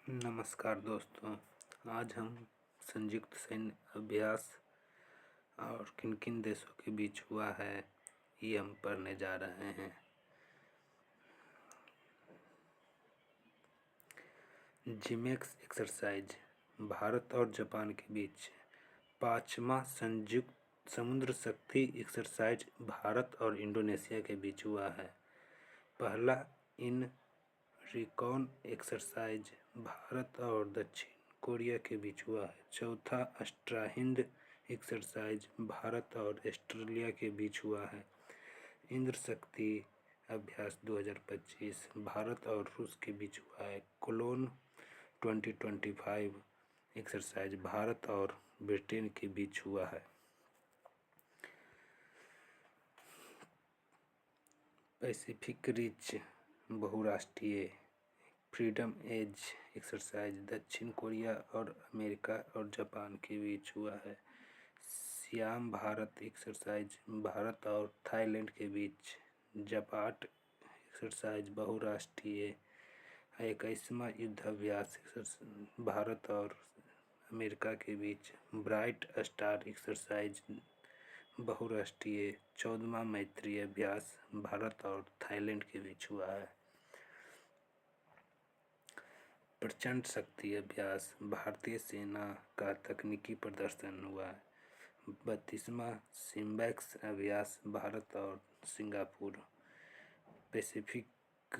नमस्कार दोस्तों, आज हम संयुक्त सैन्य अभ्यास और किन किन देशों के बीच हुआ है ये हम पढ़ने जा रहे हैं। जिमेक्स एक्सरसाइज भारत और जापान के बीच 5वां संयुक्त समुद्र शक्ति एक्सरसाइज भारत और इंडोनेशिया के बीच हुआ है। पहला इन रिकॉन एक्सरसाइज भारत और दक्षिण कोरिया के बीच हुआ है। चौथा अष्टाहिंद एक्सरसाइज भारत और ऑस्ट्रेलिया के बीच हुआ है। इंद्र शक्ति अभ्यास 2025 भारत और रूस के बीच हुआ है। कोलोन 2025 एक्सरसाइज भारत और ब्रिटेन के बीच हुआ है। पैसिफिक रिच बहुराष्ट्रीय फ्रीडम एज एक्सरसाइज दक्षिण कोरिया और अमेरिका और जापान के बीच हुआ है। सियाम भारत एक्सरसाइज भारत और थाईलैंड के बीच। जापाट एक्सरसाइज बहुराष्ट्रीय 21वां युद्धाभ्यास भारत और अमेरिका के बीच। ब्राइट स्टार एक्सरसाइज बहुराष्ट्रीय 14वां मैत्री अभ्यास भारत और थाईलैंड के बीच हुआ है। प्रचंड शक्ति अभ्यास भारतीय सेना का तकनीकी प्रदर्शन हुआ है। 32वां सिम्बैक्स अभ्यास भारत और सिंगापुर। पैसिफिक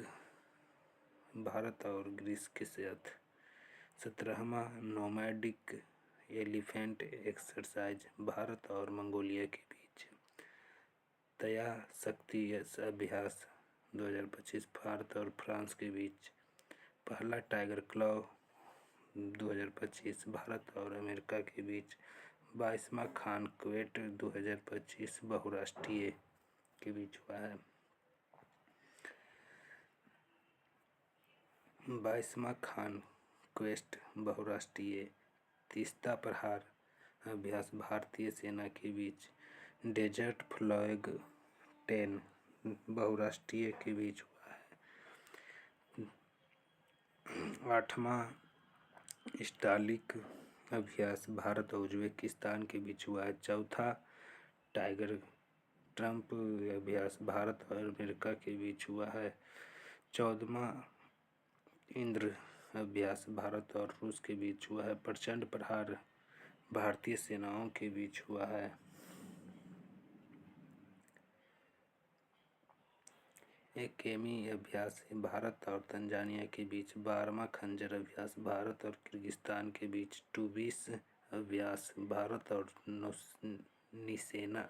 भारत और ग्रीस के साथ। 17वां नोमैडिक एलिफेंट एक्सरसाइज भारत और मंगोलिया के बीच। तया शक्ति अभ्यास 2025 भारत और फ्रांस के बीच। पहला टाइगर क्लॉ 2025 भारत और अमेरिका के बीच। 22वां खान क्वेट 2025 बहुराष्ट्रीय के बीच हुआ है। 22वां खान क्वेस्ट बहुराष्ट्रीय। तीस्ता प्रहार अभ्यास भारतीय सेना के बीच। डेजर्ट फ्लैग 10 बहुराष्ट्रीय के बीच हुआ है। 8वां स्टालिक अभ्यास भारत और उज्बेकिस्तान के बीच हुआ है। चौथा टाइगर ट्रंप अभ्यास भारत और अमेरिका के बीच हुआ है। 14वां इंद्र अभ्यास भारत और रूस के बीच हुआ है। प्रचंड प्रहार भारतीय सेनाओं के बीच हुआ है। एकेमी अभ्यास भारत और तंजानिया के बीच। 12वां खंजर अभ्यास भारत और किर्गिस्तान के बीच। टूबिस अभ्यास भारत और नौसेना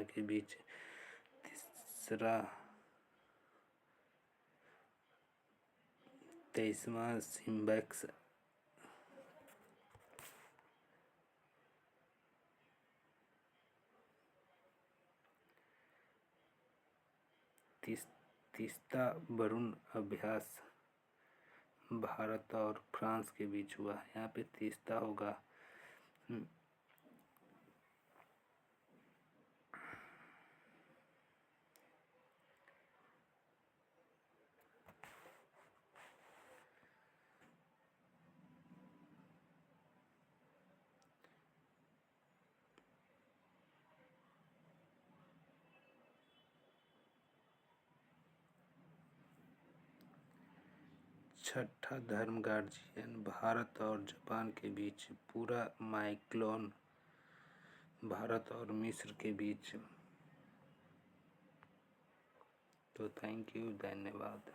के बीच। तीसरा 23वां सिम्बैक्स तीस्ता वरुण अभ्यास भारत और फ्रांस के बीच हुआ है। यहाँ पे तीस्ता होगा। छठा धर्म गार्जियन भारत और जापान के बीच। पूरा माइक्लोन भारत और मिस्र के बीच। तो थैंक यू, धन्यवाद।